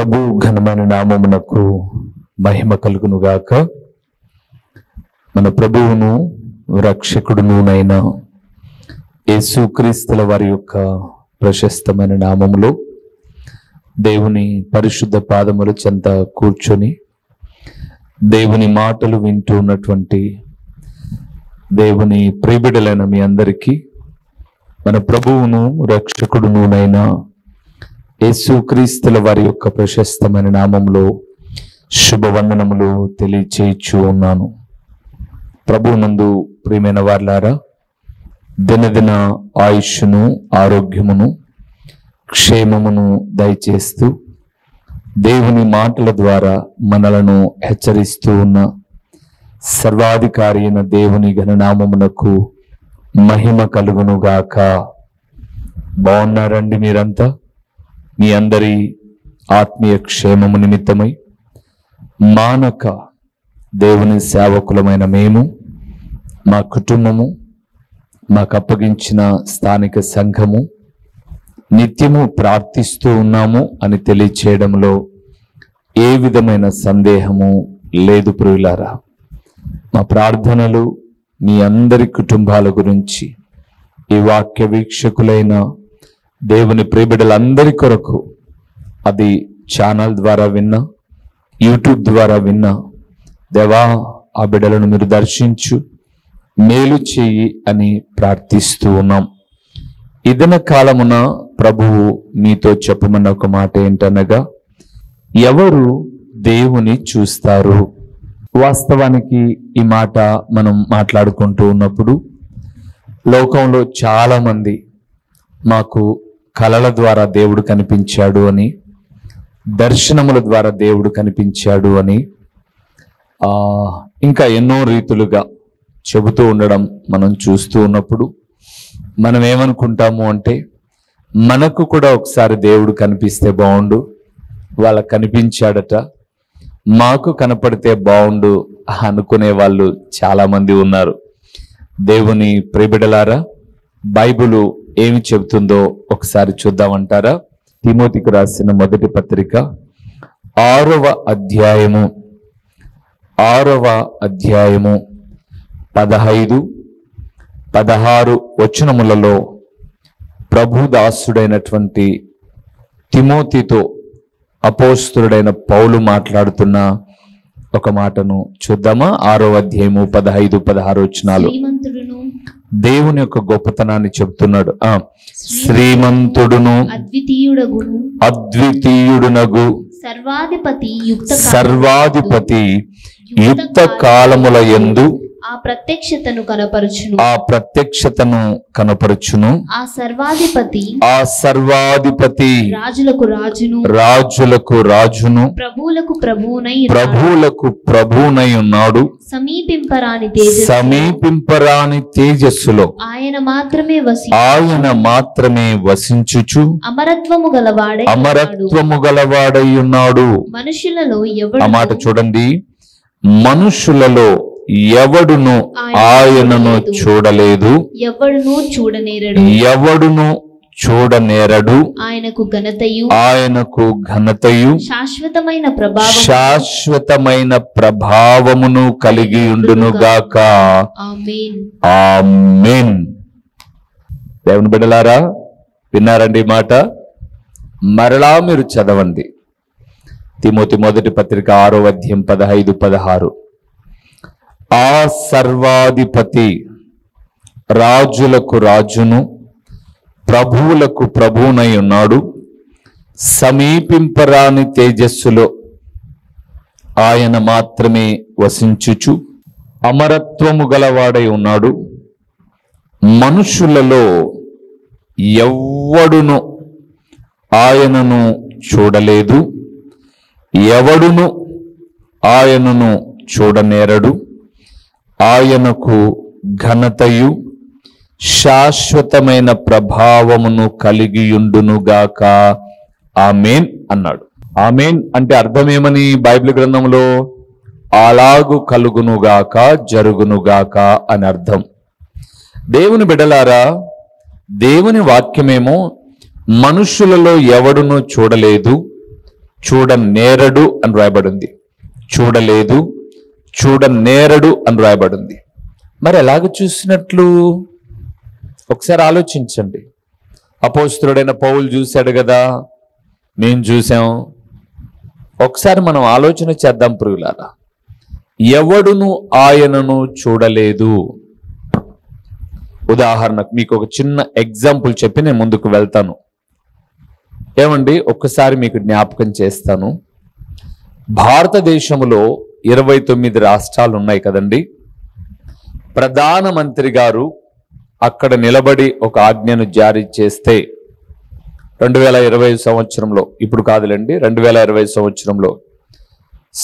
ప్రభు ఘనమైన నామమునకు మహిమ కలుగునుగాక. మన ప్రభువును రక్షకుడునునైన యేసుక్రీస్తుల వారి యొక్క ప్రశస్తమైన నామములో దేవుని పరిశుద్ధ పాదముల చెంత కూర్చొని దేవుని మాటలు వింటూ ఉన్నటువంటి దేవుని ప్రియబిడ్డలైన మీ అందరికీ మన ప్రభువును రక్షకుడునునైన యేసుక్రీస్తుల వారి యొక్క ప్రశస్తమైన నామములో శుభవందనములు తెలియచేయచ్చు ఉన్నాను. ప్రభువునందు ప్రియమైన వారులారా, దినదిన ఆయుష్ను, ఆరోగ్యమును, క్షేమమును దయచేస్తూ దేవుని మాటల ద్వారా మనలను హెచ్చరిస్తూ ఉన్న సర్వాధికారి అయిన దేవుని ఘననామమునకు మహిమ కలుగునుగాక. బాగున్నారండి మీరంతా? మీ అందరి ఆత్మీయ క్షేమము నిమిత్తమై మానక దేవుని సేవకులమైన మేము, మా కుటుంబము, మాకు అప్పగించిన స్థానిక సంఘము నిత్యము ప్రార్థిస్తూ ఉన్నాము అని తెలియచేయడంలో ఏ విధమైన సందేహము లేదు ప్రియులారా. మా ప్రార్థనలు మీ అందరి కుటుంబాల గురించి, ఈ వాక్య వీక్షకులైన దేవుని ప్రియబిడ్డలందరి కొరకు, అది ఛానల్ ద్వారా విన్నా, యూట్యూబ్ ద్వారా విన్నా, దేవా ఆ బిడ్డలను మీరు దర్శించు, మేలు చెయ్యి అని ప్రార్థిస్తూ ఉన్నాం. ఇదన కాలమున ప్రభువు మీతో చెప్పమన్న ఒక మాట ఏంటనగా, ఎవరు దేవుని చూస్తారు? వాస్తవానికి ఈ మాట మనం మాట్లాడుకుంటూ ఉన్నప్పుడు లోకంలో చాలా మంది మాకు కలల ద్వారా దేవుడు కనిపించాడు అని, దర్శనముల ద్వారా దేవుడు కనిపించాడు అని, ఇంకా ఎన్నో రీతులుగా చెబుతూ ఉండడం మనం చూస్తూ ఉన్నప్పుడు మనం ఏమనుకుంటాము అంటే, మనకు కూడా ఒకసారి దేవుడు కనిపిస్తే బాగుండు, వాళ్ళకు కనిపించాడట, మాకు కనపడితే బాగుండు అనుకునే వాళ్ళు చాలా మంది ఉన్నారు. దేవుని ప్రియబిడ్డలారా, బైబిలు ఏమి చెబుతుందో ఒకసారి చూద్దామంటారా? తిమోతికి రాసిన మొదటి పత్రిక 6వ అధ్యాయము 15, 16 వచనములలో ప్రభుదాసుడైనటువంటి తిమోతితో అపోస్తులుడైన పౌలు మాట్లాడుతున్న ఒక మాటను చూద్దామా? 6వ అధ్యాయము 15, 16 వచనాలు. దేవుని యొక్క గొప్పతనాన్ని చెప్తున్నాడు. శ్రీమంతుడును అద్వితీయుడునగు సర్వాధిపతి యుక్త కాలముల యందు ఆ ప్రత్యక్షతను కనపరచును. ఆ సర్వాధిపతి రాజులకు రాజును ప్రభువులకు ప్రభువునై ఉన్నాడు. సమీపింపరాని తేజస్సులో ఆయన మాత్రమే వసించుచు అమరత్వము గలవాడై ఉన్నాడు. ఆ మాట చూడండి, మనుషులలో ఎవడును ఆయనను చూడలేదు, ఎవడును చూడనేరడు. ఆయనకు ఘనతయు శాశ్వతమైన ప్రభావమును కలిగి ఉండునుగాక. ఆమేన్. దేవుని బిడ్డలారా, విన్నారండి మాట? మరలా మీరు చదవండి. తిమోతి మొదటి పత్రిక 6వ అధ్యాయం 15, 16. ఆ సర్వాధిపతి రాజులకు రాజును ప్రభువులకు ప్రభువునై ఉన్నాడు. సమీపింపరాని తేజస్సులో ఆయన మాత్రమే వసించుచు అమరత్వము గలవాడై ఉన్నాడు. మనుషులలో ఎవడును ఆయనను చూడలేదు, ఎవడును ఆయనను చూడనేరడు. ఆయనకు ఘనతయు శాశ్వతమైన ప్రభావమును కలిగియుండునుగాక. ఆమేన్ అన్నాడు. ఆమేన్ అంటే అర్థమేమని బైబిల్ గ్రంథంలో? అలాగు కలుగునుగాక, జరుగునుగాక అని అర్థం. దేవుని బిడ్డలారా, దేవుని వాక్యమేమో మనుషులలో ఎవడునూ చూడలేదు, చూడనేరడు అని రాయబడింది. చూడలేదు, చూడనేరడు అని రాయబడింది. మరి ఎలాగ చూసినట్లు? ఒకసారి ఆలోచించండి. అపోస్తలుడైన పౌలు చూశాడు కదా, మేం చూసాం. ఒకసారి మనం ఆలోచన చేద్దాం ప్రియులారా. ఎవడును ఆయనను చూడలేదు. ఉదాహరణకు మీకు ఒక చిన్న ఎగ్జాంపుల్ చెప్పి నేను ముందుకు వెళ్తాను. ఏమండి, ఒక్కసారి మీకు జ్ఞాపకం చేస్తాను. భారతదేశంలో 29 రాష్ట్రాలు ఉన్నాయి కదండి. ప్రధానమంత్రి గారు అక్కడ నిలబడి ఒక ఆజ్ఞను జారీ చేస్తే 2020 సంవత్సరంలో, ఇప్పుడు కాదులేండి, 2020 సంవత్సరంలో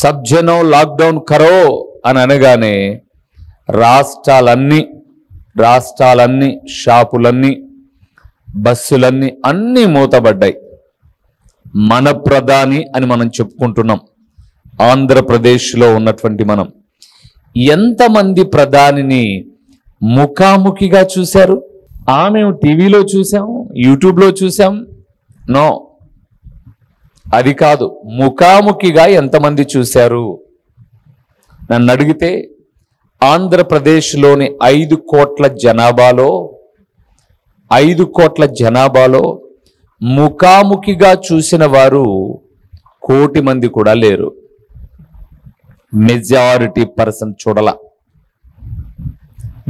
సబ్జనో లాక్డౌన్ కరో అని అనగానే రాష్ట్రాలన్నీ షాపులన్నీ, బస్సులన్నీ అన్నీ మూతబడ్డాయి. మన ప్రధాని అని మనం చెప్పుకుంటున్నాం. ఆంధ్రప్రదేశ్లో ఉన్నటువంటి మనం ఎంతమంది ప్రధానిని ముఖాముఖిగా చూశారు? మేము టీవీలో చూసాం, యూట్యూబ్లో చూసాం. నో, అది కాదు. ముఖాముఖిగా ఎంతమంది చూశారు? నన్ను అడిగితే ఆంధ్రప్రదేశ్లోని 5 కోట్ల జనాభాలో ముఖాముఖిగా చూసిన వారు 1 కోటి మంది కూడా లేరు. మెజారిటీ పర్సన్ చూడాల.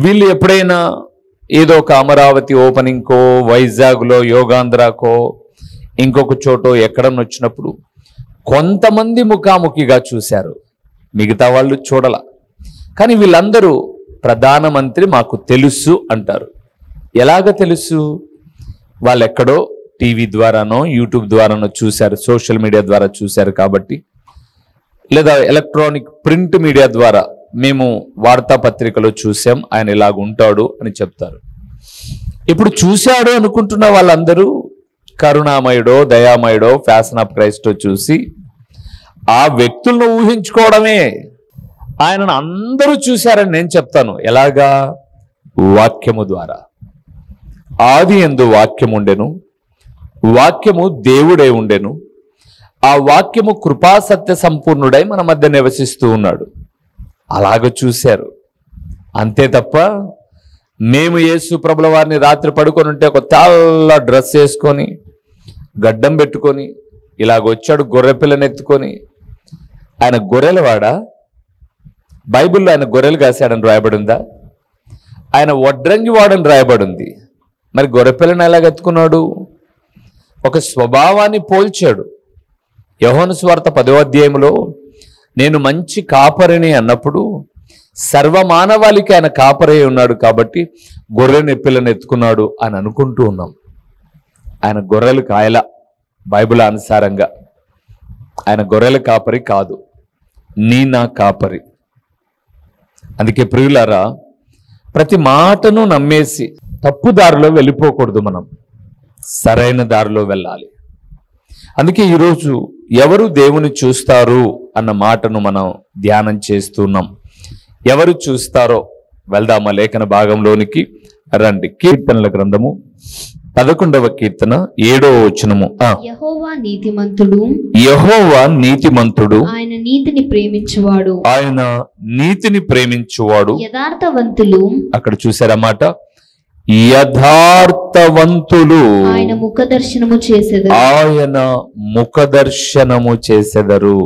వీళ్ళు ఎప్పుడైనా ఏదో ఒక అమరావతి ఓపెనింగ్కో, వైజాగ్లో యోగాంధ్రాకో, ఇంకొక చోటో ఎక్కడన్నా వచ్చినప్పుడు కొంతమంది ముఖాముఖిగా చూశారు, మిగతా వాళ్ళు చూడాల. కానీ వీళ్ళందరూ ప్రధానమంత్రి మాకు తెలుసు అంటారు. ఎలాగ తెలుసు? వాళ్ళు ఎక్కడో టీవీ ద్వారానో యూట్యూబ్ ద్వారానో చూశారు, సోషల్ మీడియా ద్వారా చూశారు కాబట్టి, లేదా ఎలక్ట్రానిక్ ప్రింట్ మీడియా ద్వారా మేము వార్తాపత్రికలో చూసాం ఆయన ఇలాగ ఉంటాడు అని చెప్తారు. ఇప్పుడు చూశాడు అనుకుంటున్న వాళ్ళందరూ కరుణామయుడో, దయామయుడో, ఫ్యాషన్ ఆఫ్ క్రైస్టో చూసి ఆ వ్యక్తులను ఊహించుకోవడమే. ఆయనను అందరూ చూశారని నేను చెప్తాను. ఎలాగా? వాక్యము ద్వారా. ఆది యందు వాక్యము ఉండెను, వాక్యము దేవుడై ఉండెను, ఆ వాక్యము కృపా సత్య సంపూర్ణుడై మన మధ్య నివసిస్తూ ఉన్నాడు. అలాగ చూశారు. అంతే తప్ప మేము యేసు ప్రభుల వారిని రాత్రి పడుకొని ఉంటే ఒక తెల్ల డ్రెస్ వేసుకొని, గడ్డం పెట్టుకొని, ఇలాగొచ్చాడు గొర్రెపిల్లని ఎత్తుకొని. ఆయన గొర్రెలవాడా? బైబిల్లో ఆయన గొర్రెలు కాశాడని రాయబడిందా? ఆయన వడ్రంగి వాడని రాయబడింది. మరి గొర్రెపిల్లని ఎలాగ ఎత్తుకున్నాడు? ఒక స్వభావాన్ని పోల్చాడు. యోహాను సువార్త 10వ అధ్యాయంలో నేను మంచి కాపరిని అన్నప్పుడు సర్వమానవాళికి ఆయన కాపరి ఉన్నాడు కాబట్టి గొర్రెని పిల్లని ఎత్తుకున్నాడు అని అనుకుంటూ ఉన్నాం. ఆయన గొర్రెలు కాయల. బైబిల్ అనుసారంగా ఆయన గొర్రెల కాపరి కాదు, నా కాపరి. అందుకే ప్రియులారా, ప్రతి మాటను నమ్మేసి తప్పు దారిలో వెళ్ళిపోకూడదు. మనం సరైన దారిలో వెళ్ళాలి. అందుకే ఈరోజు ఎవరు దేవుని చూస్తారు అన్న మాటను మనం ధ్యానం చేస్తున్నాం. ఎవరు చూస్తారో వెళ్దామా లేఖన భాగంలోనికి రండి. కీర్తనల గ్రంథము 11వ కీర్తన 7వ వచనము. యెహోవా నీతిమంతుడు, యెహోవా నీతిమంతుడు, ఆయన నీతిని ప్రేమించువాడు, ఆయన నీతిని ప్రేమించువాడు. యథార్థవంతులు, అక్కడ చూసారన్నమాట, యథార్థవంతులు ఆయన ముఖదర్శనము చేసెదరు, ఆయన ముఖదర్శనము చేసెదరు.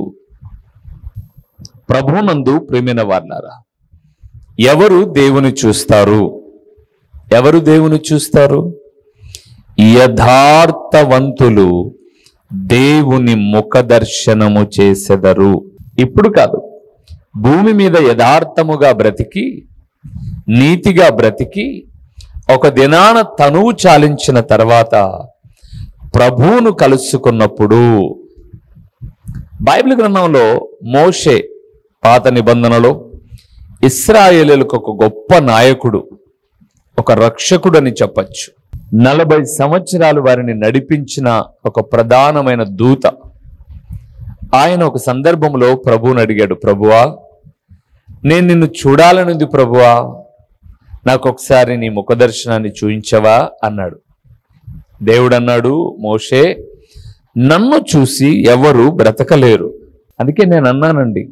ప్రభునందు ప్రేమైన వారులారా, ఎవరు దేవుని చూస్తారు? ఎవరు దేవుని చూస్తారు? యథార్థవంతులు దేవుని ముఖదర్శనము చేసెదరు. ఇప్పుడు కాదు, భూమి మీద యథార్థముగా బ్రతికి, నీతిగా బ్రతికి, ఒక దినాన తనువు చాలించిన తర్వాత ప్రభువును కలుసుకున్నప్పుడు, బైబిల్ గ్రంథంలో మోషే పాత నిబంధనలో ఇశ్రాయేలులకు ఒక గొప్ప నాయకుడు, ఒక రక్షకుడు అని చెప్పచ్చు. 40 సంవత్సరాలు వారిని నడిపించిన ఒక ప్రధానమైన దూత. ఆయన ఒక సందర్భంలో ప్రభువుని అడిగాడు, ప్రభువా, నేను నిన్ను చూడాలనుంది ప్రభువా, నాకు ఒకసారి నీ ముఖదర్శనాన్ని చూయించవా అన్నాడు. దేవుడు అన్నాడు, మోషే, నన్ను చూసి ఎవరు బ్రతకలేరు. అందుకే నేను అన్నానండి,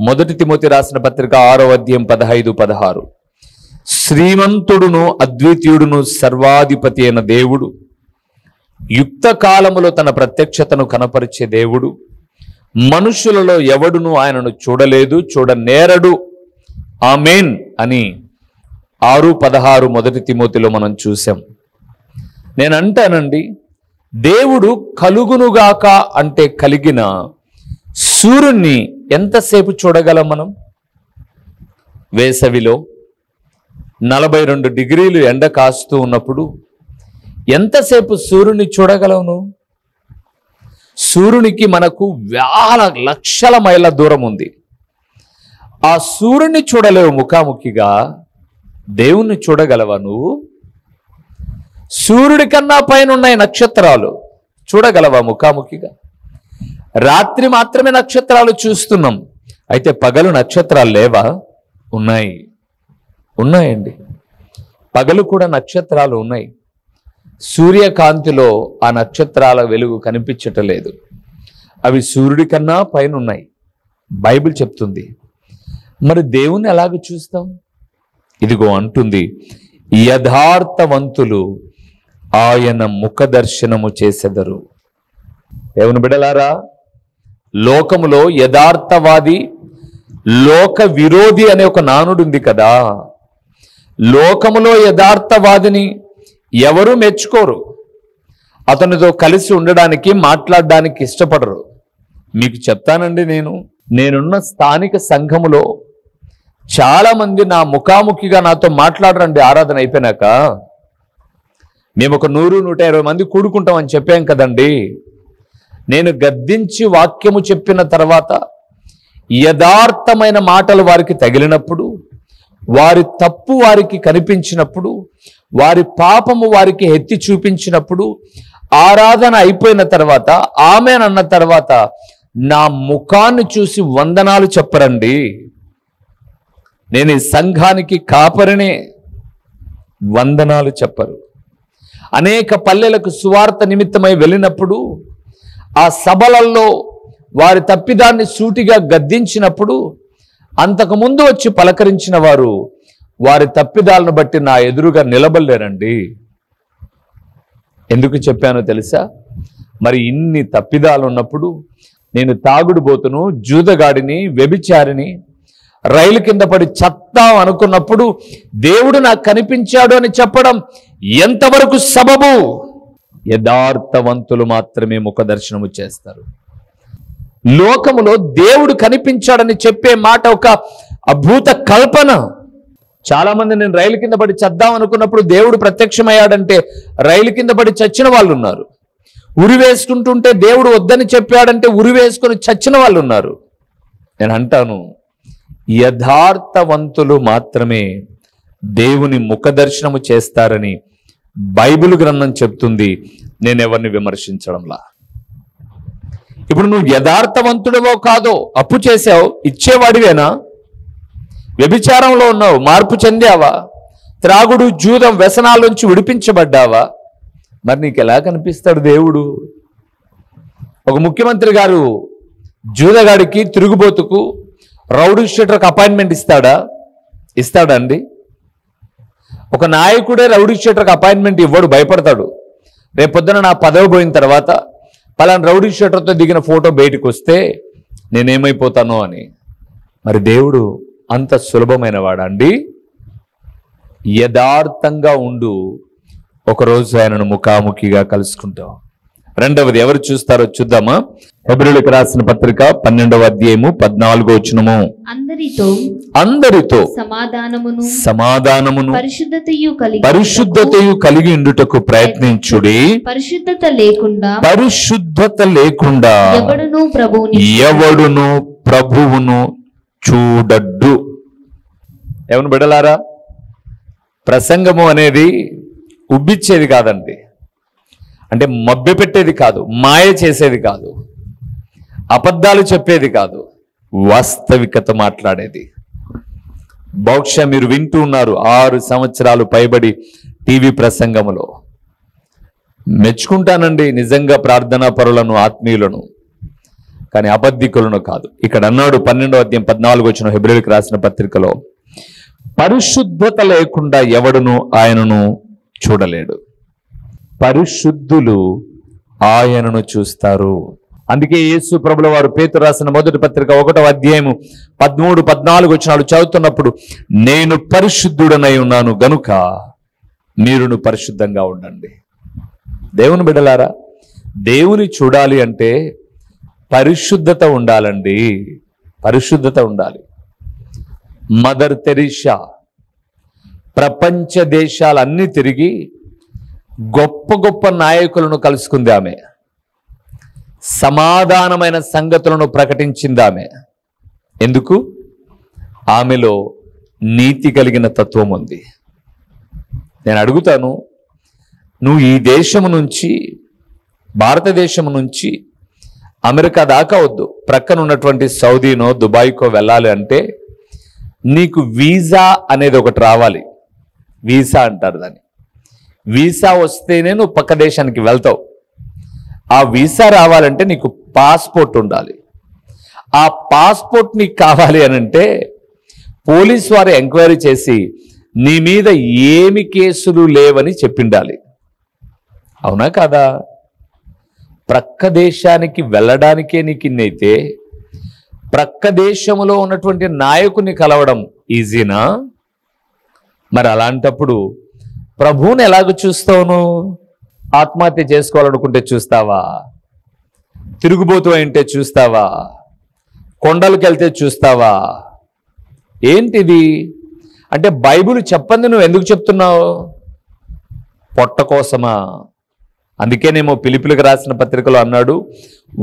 1 తిమోతి రాసిన పత్రిక 6వ అధ్యాయం 15-16, శ్రీమంతుడును అద్వితీయుడును సర్వాధిపతి అయిన దేవుడు, యుక్త కాలములో తన ప్రత్యక్షతను కనపరిచే దేవుడు, మనుషులలో ఎవడును ఆయనను చూడలేదు, చూడనేరడు, ఆమేన్ అని 6:16 1 తిమోతిలో మనం చూసాం. నేను అంటానండి, దేవుడు కలుగునుగాక అంటే కలిగిన సూర్యుని ఎంతసేపు చూడగలం మనం? వేసవిలో 42 డిగ్రీలు ఎండ కాస్తూ ఉన్నప్పుడు ఎంతసేపు సూర్యుని చూడగలవును? సూర్యునికి మనకు వేల లక్షల మైళ్ళ దూరం ఉంది. ఆ సూర్యుని చూడలేవు ముఖాముఖిగా, దేవుణ్ణి చూడగలవా నువ్వు? సూర్యుడి కన్నా పైన ఉన్నాయి నక్షత్రాలు, చూడగలవా ముఖాముఖిగా? రాత్రి మాత్రమే నక్షత్రాలు చూస్తున్నాం, అయితే పగలు నక్షత్రాలు లేవా? ఉన్నాయి, ఉన్నాయండి. పగలు కూడా నక్షత్రాలు ఉన్నాయి. సూర్యకాంతిలో ఆ నక్షత్రాల వెలుగు కనిపించటలేదు, అవి సూర్యుడి కన్నా పైన ఉన్నాయి, బైబిల్ చెప్తుంది. మరి దేవుణ్ణి ఎలాగ చూస్తాం? ఇదిగో అంటుంది, యథార్థవంతులు ఆయన ముఖ దర్శనము చేసెదరు. దేవుని బిడ్డలారా, లోకములో యథార్థవాది, లోక విరోధి అనే ఒక నానుడు ఉంది కదా. లోకములో యథార్థవాదిని ఎవరు మెచ్చుకోరు, అతనితో కలిసి ఉండడానికి, మాట్లాడడానికి ఇష్టపడరు. మీకు చెప్తానండి, నేనున్న స్థానిక సంఘములో చాలా మంది నా ముఖాముఖిగా నాతో మాట్లాడరండి. ఆరాధన అయిపోయినాక మేము ఒక 100-120 మంది కూడుకుంటామని చెప్పాం కదండి. నేను గద్దించి వాక్యము చెప్పిన తర్వాత యథార్థమైన మాటలు వారికి తగిలినప్పుడు, వారి తప్పు వారికి కనిపించినప్పుడు, వారి పాపము వారికి ఎత్తి చూపించినప్పుడు, ఆరాధన అయిపోయిన తర్వాత, ఆమెన్ అన్న తర్వాత నా ముఖాన్ని చూసి వందనాలు చెప్పరండి. నేను ఈ సంఘానికి కాపరినే, వందనాలు చెప్పరు. అనేక పల్లెలకు సువార్త నిమిత్తమై వెళ్ళినప్పుడు, ఆ సభలలో వారి తప్పిదాన్ని సూటిగా గద్దించినప్పుడు, అంతకుముందు వచ్చి పలకరించిన వారు వారి తప్పిదాలను బట్టి నా ఎదురుగా నిలబడలేరండి. ఎందుకు చెప్పానో తెలుసా? మరి ఇన్ని తప్పిదాలు ఉన్నప్పుడు, నేను తాగుడుబోతును, జూదగాడిని, వ్యభిచారిని, రైలు కింద పడి చత్తాం అనుకున్నప్పుడు దేవుడు నాకు కనిపించాడు అని చెప్పడం ఎంతవరకు సబబు? యథార్థవంతులు మాత్రమే ముఖ దర్శనము చేస్తారు. లోకములో దేవుడు కనిపించాడని చెప్పే మాట ఒక అభూత కల్పన. చాలా మంది నేను రైలు కింద పడి చద్దాం అనుకున్నప్పుడు దేవుడు ప్రత్యక్షమయ్యాడంటే రైలు కింద పడి చచ్చిన వాళ్ళు ఉన్నారు. ఉరి వేసుకుంటుంటే దేవుడు వద్దని చెప్పాడంటే ఉరి వేసుకొని చచ్చిన వాళ్ళు ఉన్నారు. నేను అంటాను, యథార్థవంతులు మాత్రమే దేవుని ముఖ దర్శనము చేస్తారని బైబిల్ గ్రంథం చెప్తుంది. నేను ఎవరిని విమర్శించడంలా. ఇప్పుడు నువ్వు యథార్థవంతుడివో కాదో, అప్పు చేసావు, ఇచ్చేవాడివేనా? వ్యభిచారంలో ఉన్నావు, మార్పు చెందావా? త్రాగుడు, జూదం, వ్యసనాల నుంచి విడిపించబడ్డావా? మరి నీకు ఎలా కనిపిస్తాడు దేవుడు? ఒక ముఖ్యమంత్రి గారు జూదగాడికి, తిరుగుబోతుకు, రౌడీ షీటర్కి అపాయింట్మెంట్ ఇస్తాడా? ఇస్తాడండి? ఒక నాయకుడే రౌడీ షీటర్కి అపాయింట్మెంట్ ఇవ్వడు, భయపడతాడు. రేపొద్దున నా పదవి పోయిన తర్వాత పలానా రౌడీ షీటర్తో దిగిన ఫోటో బయటకు వస్తే నేనేమైపోతానో అని. మరి దేవుడు అంత సులభమైన వాడా అండి? యథార్థంగా ఉండు, ఒకరోజు ఆయనను ముఖాముఖిగా కలుసుకుంటాం. రెండవది ఎవరు చూస్తారో చూద్దామా? హెబ్రీయులకు రాసిన పత్రిక 12వ అధ్యాయము 14వ వచనము, అందరితో సమాధానమును పరిశుద్ధతయు కలిగి ఉండుటకు ప్రయత్నించుడి. పరిశుద్ధత లేకుండా ఎవడును ప్రభువును చూడడ్డు. ఎవరు బిడ్డలారా, ప్రసంగము అనేది ఉబ్బిచ్చేది కాదండి. అంటే మభ్య పెట్టేది కాదు, మాయ చేసేది కాదు, అబద్ధాలు చెప్పేది కాదు, వాస్తవికత మాట్లాడేది. బహుశా మీరు వింటూ ఉన్నారు 6 సంవత్సరాలు పైబడి టీవీ ప్రసంగములో మెచ్చుకుంటానండి నిజంగా ప్రార్థనా పరులను, ఆత్మీయులను, కానీ అబద్ధికులను కాదు. ఇక్కడ అన్నాడు 12వ అధ్యాయం 14 హెబ్రీయులకు రాసిన పత్రికలో, పరిశుద్ధత లేకుండా ఎవడును ఆయనను చూడలేడు. పరిశుద్ధులు ఆయనను చూస్తారు. అందుకే యేసు ప్రభుల వారు పేతురు రాసిన మొదటి పత్రిక 1వ అధ్యాయం 13, 14 చదువుతున్నప్పుడు, నేను పరిశుద్ధుడనై ఉన్నాను గనుక మీరును పరిశుద్ధంగా ఉండండి. దేవుని బిడ్డలారా, దేవుని చూడాలి అంటే పరిశుద్ధత ఉండాలండి. పరిశుద్ధత ఉండాలి. మదర్ తెరీసా ప్రపంచ దేశాలన్నీ తిరిగి గొప్ప గొప్ప నాయకులను కలుసుకుంది. ఆమె సమాధానమైన సంగతులను ప్రకటించింది. ఆమె ఎందుకు? ఆమెలో నీతి కలిగిన తత్వం ఉంది. నేను అడుగుతాను, నువ్వు ఈ దేశము నుంచి, భారతదేశం నుంచి అమెరికా దాకా వద్దు, ప్రక్కన ఉన్నటువంటి సౌదీనో దుబాయ్కో వెళ్ళాలి అంటే నీకు వీసా అనేది ఒకటి రావాలి. వీసా అంటారు దాన్ని. వీసా వస్తేనే నువ్వు పక్క దేశానికి వెళ్తావు. ఆ వీసా రావాలంటే నీకు పాస్పోర్ట్ ఉండాలి. ఆ పాస్పోర్ట్ నీకు కావాలి అని అంటే పోలీసు వారు ఎంక్వైరీ చేసి నీ మీద ఏమి కేసులు లేవని చెప్పిండాలి. అవునా కాదా? ప్రక్క దేశానికి వెళ్ళడానికే నీకు ఇన్నైతే ప్రక్క దేశంలో ఉన్నటువంటి నాయకుని కలవడం ఈజీనా? మరి అలాంటప్పుడు ప్రభువుని ఎలాగ చూస్తావును? ఆత్మహత్య చేసుకోవాలనుకుంటే చూస్తావా? తిరుగుబోతు అంటే చూస్తావా? కొండలకు వెళ్తే చూస్తావా? ఏంటిది అంటే బైబిల్ చెప్పంది నువ్వు ఎందుకు చెప్తున్నావు? పొట్ట కోసమా? అందుకేనేమో ఫిలిప్పీయులకు రాసిన పత్రికలో అన్నాడు,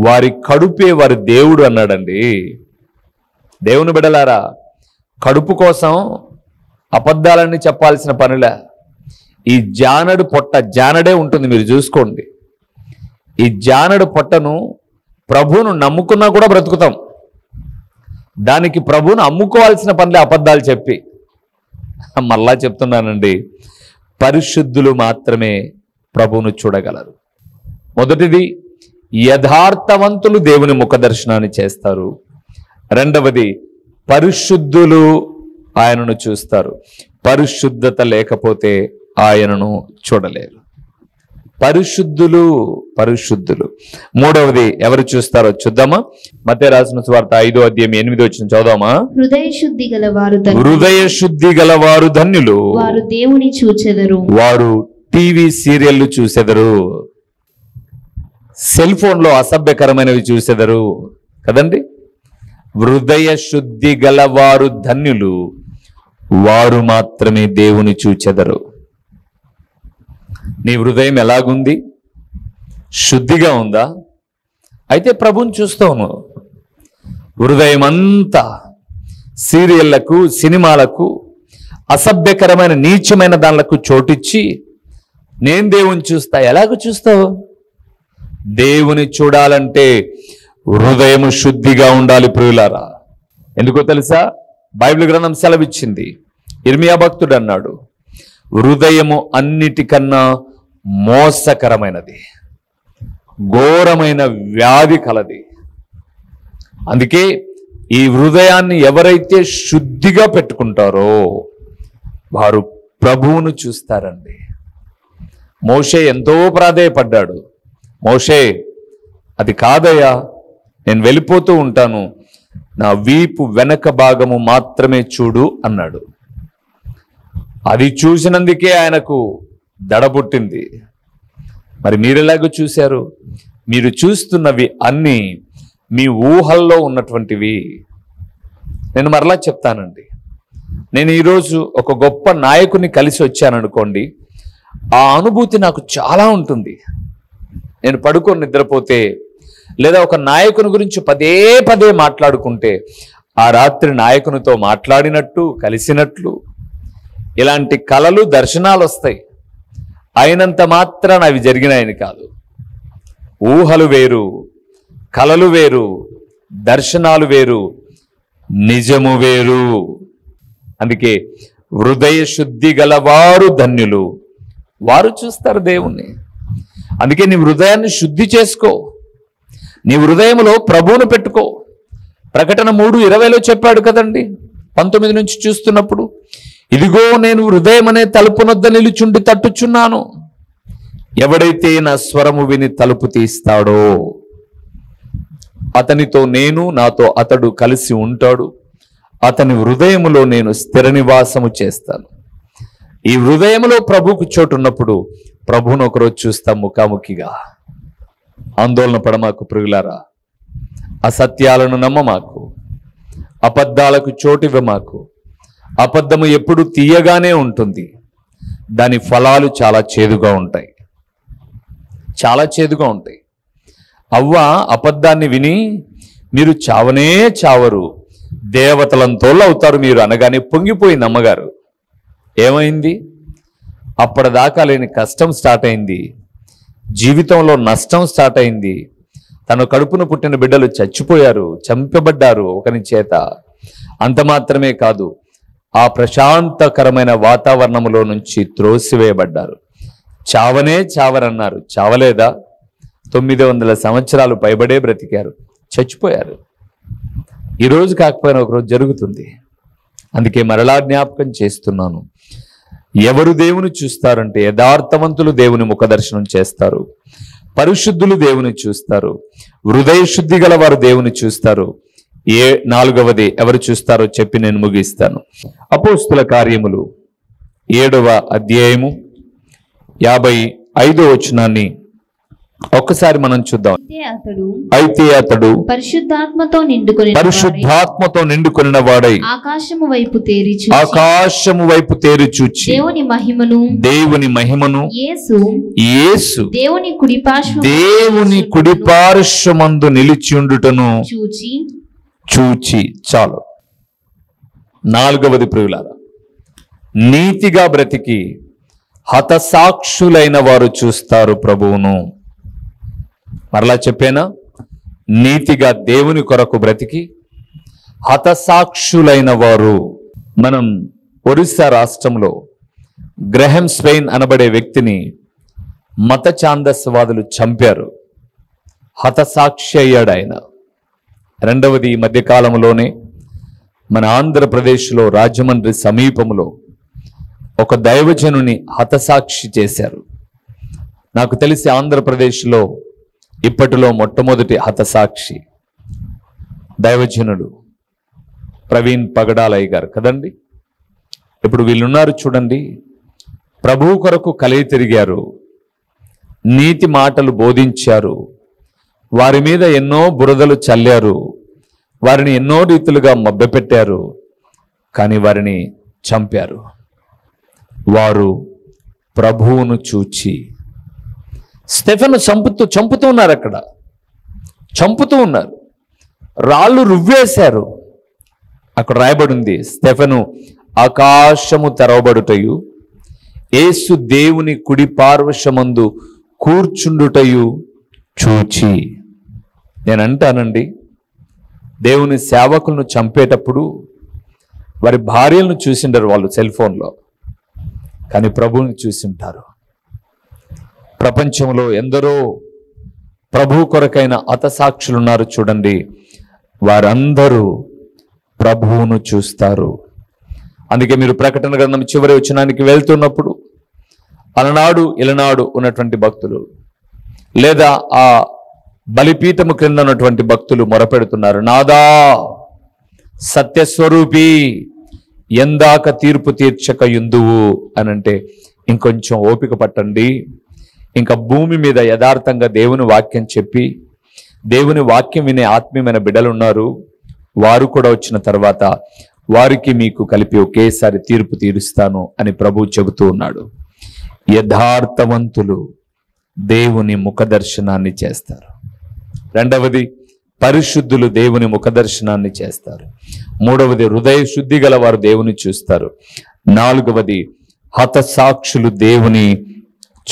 వారి కడుపే వారి దేవుడు అన్నాడండి. దేవుని బిడ్డలారా, కడుపు కోసం అబద్ధాలన్నీ చెప్పాల్సిన పనులే. ఈ జానడు పొట్ట జానడే ఉంటుంది, మీరు చూసుకోండి. ఈ జానడు పొట్టను ప్రభువును నమ్ముకున్నా కూడా బ్రతుకుతాం. దానికి ప్రభువును అమ్ముకోవాల్సిన పనులే అబద్ధాలు చెప్పి. మళ్ళా చెప్తున్నానండి, పరిశుద్ధులు మాత్రమే ప్రభువును చూడగలరు. మొదటిది, యథార్థవంతులు దేవుని ముఖ దర్శనాన్ని చేస్తారు. రెండవది, పరిశుద్ధులు ఆయనను చూస్తారు. పరిశుద్ధత లేకపోతే ఆయనను చూడలేరు. పరిశుద్ధులు పరిశుద్ధులు. మూడవది ఎవరు చూస్తారో చూద్దామా? మత్తయి రాసిన సువార్త 5వ అధ్యాయం 8వ వచనం చదువుదామా? హృదయ శుద్ధి గలవారు ధన్యులు, వారు దేవుని చూచెదరు. వారు టీవీ సీరియళ్లు చూసెదరు, సెల్ ఫోన్లో అసభ్యకరమైనవి చూసెదరు కదండి. హృదయ శుద్ధి గలవారు ధన్యులు, వారు మాత్రమే దేవుని చూచెదరు. నీ హృదయం ఎలాగుంది? శుద్ధిగా ఉందా? అయితే ప్రభువుని చూస్తావు. హృదయం అంతా సీరియళ్లకు, సినిమాలకు, అసభ్యకరమైన నీచమైన దానిలకు చోటిచ్చి నేను దేవుని చూస్తా. ఎలాగ చూస్తావు? దేవుని చూడాలంటే హృదయము శుద్ధిగా ఉండాలి ప్రియులారా. ఎందుకో తెలుసా? బైబిల్ గ్రంథం సెలవిచ్చింది. ఇర్మియా భక్తుడు అన్నాడు, హృదయము అన్నిటికన్నా మోసకరమైనది, ఘోరమైన వ్యాధి కలది. అందుకే ఈ హృదయాన్ని ఎవరైతే శుద్ధిగా పెట్టుకుంటారో వారు ప్రభువును చూస్తారండి. మోషే ఎంతో ప్రాధేయపడ్డాడు. మోషే, అది కాదయ్యా, నేను వెళ్ళిపోతూ ఉంటాను, నా వీపు వెనక భాగము మాత్రమే చూడు అన్నాడు. అది చూసినందుకే ఆయనకు దడబుట్టింది. మరి మీరెలాగో చూశారు? మీరు చూస్తున్నవి అన్నీ మీ ఊహల్లో ఉన్నటువంటివి. నేను మరలా చెప్తానండి, నేను ఈరోజు ఒక గొప్ప నాయకుని కలిసి వచ్చాననుకోండి, ఆ అనుభూతి నాకు చాలా ఉంటుంది. నేను పడుకొని నిద్రపోతే లేదా ఒక నాయకుని గురించి పదే పదే మాట్లాడుకుంటే ఆ రాత్రి నాయకునితో మాట్లాడినట్టు, కలిసినట్లు ఇలాంటి కలలు, దర్శనాలు వస్తాయి. అయినంత మాత్రాన అవి జరిగినాయని కాదు. ఊహలు వేరు, కలలు వేరు, దర్శనాలు వేరు, నిజము వేరు. అందుకే హృదయ శుద్ధి గలవారు ధన్యులు, వారు చూస్తారు దేవుణ్ణి. అందుకే నీ హృదయాన్ని శుద్ధి చేసుకో, నీ హృదయంలో ప్రభువును పెట్టుకో. ప్రకటన 3:20 చెప్పాడు కదండి, 19 నుంచి చూస్తున్నప్పుడు, ఇదిగో నేను హృదయం అనే తలుపునొద్ద నిలుచుండి తట్టుచున్నాను, ఎవడైతే నా స్వరము విని తలుపు తీస్తాడో అతనితో నేను, నాతో అతడు కలిసి ఉంటాడు, అతని హృదయములో నేను స్థిర నివాసము చేస్తాను. ఈ హృదయంలో ప్రభువుకు చోటు ఉన్నప్పుడు ప్రభువును ఒకరోజు చూస్తాం ముఖాముఖిగా. ఆందోళన పడమాకు ప్రియులారా, అసత్యాలను నమ్మమాకు, అబద్ధాలకు చోటివ్వమాకు. అబద్ధము ఎప్పుడు తీయగానే ఉంటుంది, దాని ఫలాలు చాలా చేదుగా ఉంటాయి, చాలా చేదుగా ఉంటాయి. అవ్వ అబద్ధాన్ని విని మీరు చావనే చావరు, దేవతలంతోళ్ళు అవుతారు మీరు అనగానే పొంగిపోయింది అమ్మగారు. ఏమైంది? అప్పటిదాకా లేని కష్టం స్టార్ట్ అయింది, జీవితంలో నష్టం స్టార్ట్ అయింది. తన కడుపున పుట్టిన బిడ్డలు చచ్చిపోయారు, చంపబడ్డారు ఒకరి చేత. అంత మాత్రమే కాదు, ఆ ప్రశాంతకరమైన వాతావరణంలో నుంచి త్రోసివేయబడ్డారు. చావనే చావరన్నారు, చావలేదా? 900 సంవత్సరాలు పైబడే బ్రతికారు, చచ్చిపోయారు. ఈరోజు కాకపోయినా ఒకరోజు జరుగుతుంది. అందుకే మరలా జ్ఞాపకం చేస్తున్నాను, ఎవరు దేవుని చూస్తారంటే యథార్థవంతులు దేవుని ముఖదర్శనం చేస్తారు, పరిశుద్ధులు దేవుని చూస్తారు, హృదయ శుద్ధి గల వారు దేవుని చూస్తారు. 4వది ఎవరు చూస్తారో చెప్పి నేను ముగిస్తాను. అపోస్తుల కార్యములు 7వ అధ్యాయము 55వ వచనాన్ని ఒక్కసారి మనం చూద్దాం. అయితే అతడు పరిశుద్ధాత్మతో నిండుకొనిన వాడై ఆకాశము వైపు తేరి చూచి దేవుని మహిమను యేసు దేవుని కుడిపార్శ్వమందు నిలిచియుండుటను చూచి. చాలు. 4వది ప్రియులారా, నీతిగా బ్రతికి హతసాక్షులైన వారు చూస్తారు ప్రభువును. మరలా చెప్పేనా? నీతిగా దేవుని కొరకు బ్రతికి హతసాక్షులైన వారు. మనం ఒరిస్సా రాష్ట్రంలో గ్రహం స్వెయిన్ అనబడే వ్యక్తిని మత ఛాందస్వాదులు చంపారు, హతసాక్షి అయ్యాడు ఆయన. 2వది ఈ మధ్యకాలంలోనే మన ఆంధ్రప్రదేశ్లో రాజమండ్రి సమీపంలో ఒక దైవజనుని హతసాక్షి చేశారు. నాకు తెలిసి ఆంధ్రప్రదేశ్లో ఇప్పటిలో మొట్టమొదటి హతసాక్షి దైవజనుడు ప్రవీణ్ పగడాలయ్య గారు కదండి. ఇప్పుడు వీళ్ళున్నారు చూడండి, ప్రభువు కొరకు కలిగి తిరిగారు, నీతి మాటలు బోధించారు, వారి మీద ఎన్నో బురదలు చల్లారు, వారిని ఎన్నో రీతులుగా మభ్యపెట్టారు, కానీ వారిని చంపారు. వారు ప్రభువును చూచి స్టెఫెను చంపుతూ ఉన్నారు, అక్కడ చంపుతూ ఉన్నారు, రాళ్ళు రువ్వేశారు. అక్కడ రాయబడింది, స్టెఫెను ఆకాశము తెరవబడుటయు యేసు దేవుని కుడి పార్శ్వమందు కూర్చుండుటయు చూచి. నేను అంటానండి, దేవుని సేవకులను చంపేటప్పుడు వారి భార్యలను చూసింటారు వాళ్ళు సెల్ ఫోన్లో, కానీ ప్రభువుని చూసింటారు. ప్రపంచంలో ఎందరో ప్రభు కొరకైన హతసాక్షులు ఉన్నారు చూడండి, వారందరూ ప్రభువును చూస్తారు. అందుకే మీరు ప్రకటన గ్రంథం చివరి వచనానికి వెళ్తున్నప్పుడు అలనాడు ఇలనాడు ఉన్నటువంటి భక్తులు, లేదా ఆ బలిపీఠము క్రింద ఉన్నటువంటి భక్తులు మొరపెడుతున్నారు, నాదా సత్యస్వరూపి ఎందాక తీర్పు తీర్చక యుందువు అనంటే, ఇంకొంచెం ఓపిక పట్టండి. ఇంకా భూమి మీద యథార్థంగా దేవుని వాక్యం చెప్పి దేవుని వాక్యం వినే ఆత్మీయమైన బిడ్డలు ఉన్నారు, వారు కూడా వచ్చిన తర్వాత వారికి మీకు కలిపి ఒకేసారి తీర్పు తీరుస్తాను అని ప్రభువు చెబుతూ ఉన్నాడు. యథార్థవంతులు దేవుని ముఖదర్శనాన్ని చేస్తారు. 2వది పరిశుద్ధులు దేవుని ముఖదర్శనాన్ని చేస్తారు. 3వది హృదయ శుద్ధి గల వారు దేవుని చూస్తారు. 4వది హతసాక్షులు దేవుని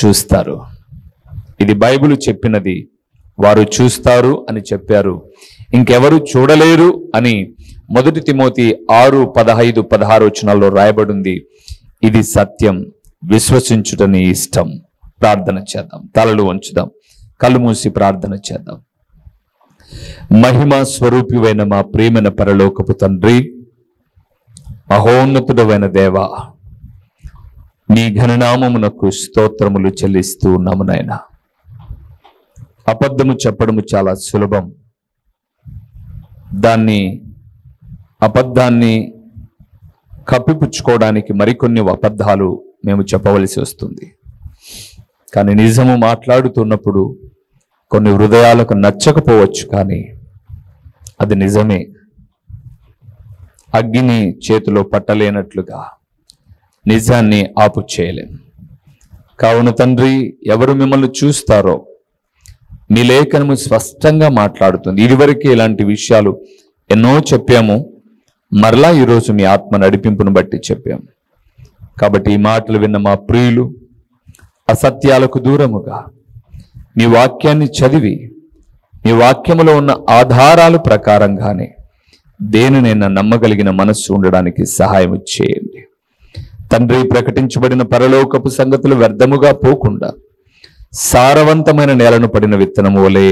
చూస్తారు. ఇది బైబిల్ చెప్పినది, వారు చూస్తారు అని చెప్పారు, ఇంకెవరు చూడలేరు అని 1 తిమోతి 6:15-16 వచనాల్లో రాయబడింది. ఇది సత్యం, విశ్వసించుటని ఇష్టం. ప్రార్థన చేద్దాం. తలలు వంచుదాం, కళ్ళు మూసి ప్రార్థన చేద్దాం. మహిమ స్వరూపివైన మా ప్రియమైన పరలోకపు తండ్రి, మహోన్నతుడమైన దేవా, నీ ఘననామమునకు స్తోత్రములు చెల్లిస్తూ ఉన్నాము నాయనా. అబద్ధము చెప్పడము చాలా సులభం. అబద్ధాన్ని కప్పిపుచ్చుకోవడానికి మరికొన్ని అబద్ధాలు మేము చెప్పవలసి వస్తుంది. కానీ నిజము మాట్లాడుతున్నప్పుడు కొన్ని హృదయాలకు నచ్చకపోవచ్చు, కానీ అది నిజమే. అగ్గిని చేతిలో పట్టలేనట్లుగా నిజాన్ని ఆపు చేయలేం. కావున తండ్రి, ఎవరు మిమ్మల్ని చూస్తారో మీ లేఖనము స్పష్టంగా మాట్లాడుతుంది. ఇదివరకే ఇలాంటి విషయాలు ఎన్నో చెప్పాము, మరలా ఈరోజు మీ ఆత్మ నడిపింపును బట్టి చెప్పాము. కాబట్టి ఈ మాటలు విన్న మా ప్రియులు అసత్యాలకు దూరముగా మీ వాక్యాన్ని చదివి మీ వాక్యములో ఉన్న ఆధారాల ప్రకారంగానే దేనినైనా నమ్మగలిగిన మనస్సు ఉండడానికి సహాయం చేయండి తండ్రి. ప్రకటించబడిన పరలోకపు సంగతులు వ్యర్థముగా పోకుండా సారవంతమైన నేలను పడిన విత్తనము వలె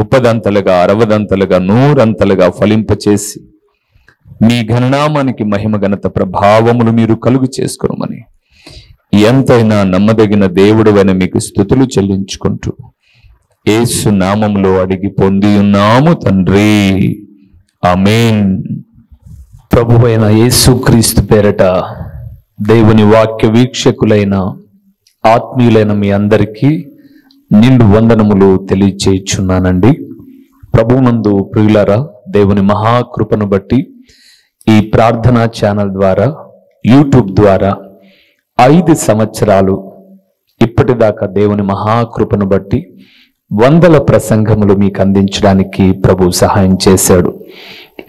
30 అంతలుగా 60 అంతలుగా 100 అంతలుగా ఫలింపచేసి మీ ఘననామానికి మహిమ ఘనత ప్రభావములు మీరు కలుగు చేసుకోమని ఎంతైనా నమ్మదగిన దేవుడవైన మీకు స్తుతులు చెల్లించుకుంటూ యేసు నామములో అడిగి పొంది ఉన్నాము తండ్రి, ఆమేన్. ప్రభువైన యేసుక్రీస్తు పేరట దేవుని వాక్య వీక్షకులైన ఆత్మీయులైన మీ అందరికీ నిండు వందనములు తెలియచేయుచున్నానండి. ప్రభువునందు ప్రియులారా, దేవుని మహాకృపను బట్టి ఈ ప్రార్థనా ఛానల్ ద్వారా, యూట్యూబ్ ద్వారా 5 సంవత్సరాలు ఇప్పటిదాకా దేవుని మహాకృపను బట్టి 100 ప్రసంగములు మీకు అందించడానికి ప్రభు సహాయం చేశాడు.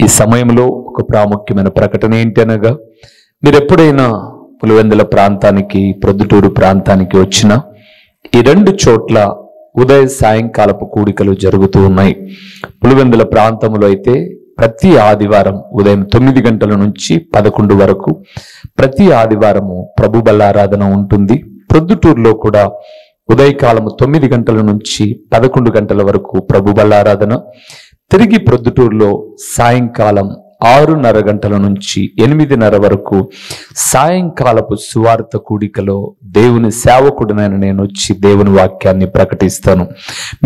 ఈ సమయంలో ఒక ప్రాముఖ్యమైన ప్రకటన ఏంటి అనగా, మీరు ఎప్పుడైనా పులివెందుల ప్రాంతానికి, ప్రొద్దుటూరు ప్రాంతానికి వచ్చినా ఈ 2 చోట్ల ఉదయ సాయంకాలపు కూడికలు జరుగుతూ ఉన్నాయి. పులివెందుల ప్రాంతంలో అయితే ప్రతి ఆదివారం ఉదయం 9 గంటల నుంచి 11 వరకు ప్రతి ఆదివారము ప్రభు బల్లారాధన ఉంటుంది. ప్రొద్దుటూరులో కూడా ఉదయకాలము 9 గంటల నుంచి 11 గంటల వరకు ప్రభు బల్లారాధన. తిరిగి ప్రొద్దుటూరులో సాయంకాలం 6:30 గంటల నుంచి 8:30 వరకు సాయంకాలపు సువార్త కూడికలో దేవుని సేవకుడినైన నేను వచ్చి దేవుని వాక్యాన్ని ప్రకటిస్తాను.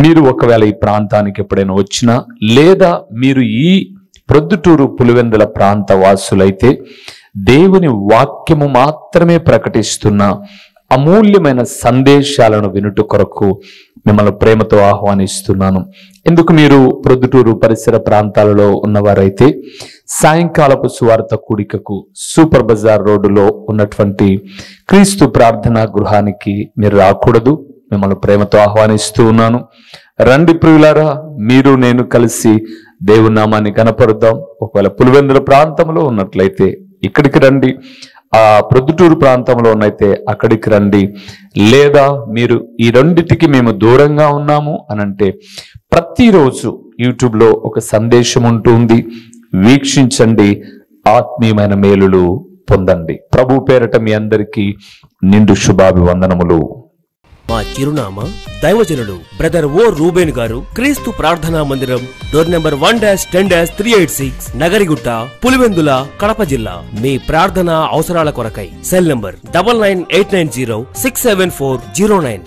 మీరు ఒకవేళ ఈ ప్రాంతానికి ఎప్పుడైనా వచ్చినా, లేదా మీరు ఈ ప్రొద్దుటూరు పులివెందుల ప్రాంత వాసులైతే దేవుని వాక్యము మాత్రమే ప్రకటిస్తున్న అమూల్యమైన సందేశాలను వినుట కొరకు మిమ్మల్ని ప్రేమతో ఆహ్వానిస్తున్నాను. ఎందుకు మీరు ప్రొద్దుటూరు పరిసర ప్రాంతాలలో ఉన్నవారైతే సాయంకాలపు సువార్త కూడికకు సూపర్ బజార్ రోడ్డులో ఉన్నటువంటి క్రీస్తు ప్రార్థనా గృహానికి మీరు రాకూడదు. మిమ్మల్ని ప్రేమతో ఆహ్వానిస్తూ ఉన్నాను. రండి ప్రియులారా, మీరు నేను కలిసి దేవుని నామాన్ని కనపరుద్దాం. ఒకవేళ పులివెందుల ప్రాంతంలో ఉన్నట్లయితే ఇక్కడికి రండి, ఆ ప్రొద్దుటూరు ప్రాంతంలో ఉన్నైతే అక్కడికి రండి. లేదా మీరు ఈ రెండిటికి మేము దూరంగా ఉన్నాము అనంటే ప్రతిరోజు యూట్యూబ్లో ఒక సందేశం ఉంటుంది, వీక్షించండి, ఆత్మీయమైన మేలులు పొందండి. ప్రభు పేరట మీ అందరికీ నిండు శుభాభివందనములు. మా చిరునామా దైవజనులు బ్రదర్ ఓ రూబేన్ గారు, క్రీస్తు ప్రార్థనా మందిరం, డోర్ నెంబర్ 1-10-386, నగరిగుట్ట, పులివెందుల, కడప జిల్లా. మీ ప్రార్థనా అవసరాల కొరకై సెల్ నంబర్ 9989067409.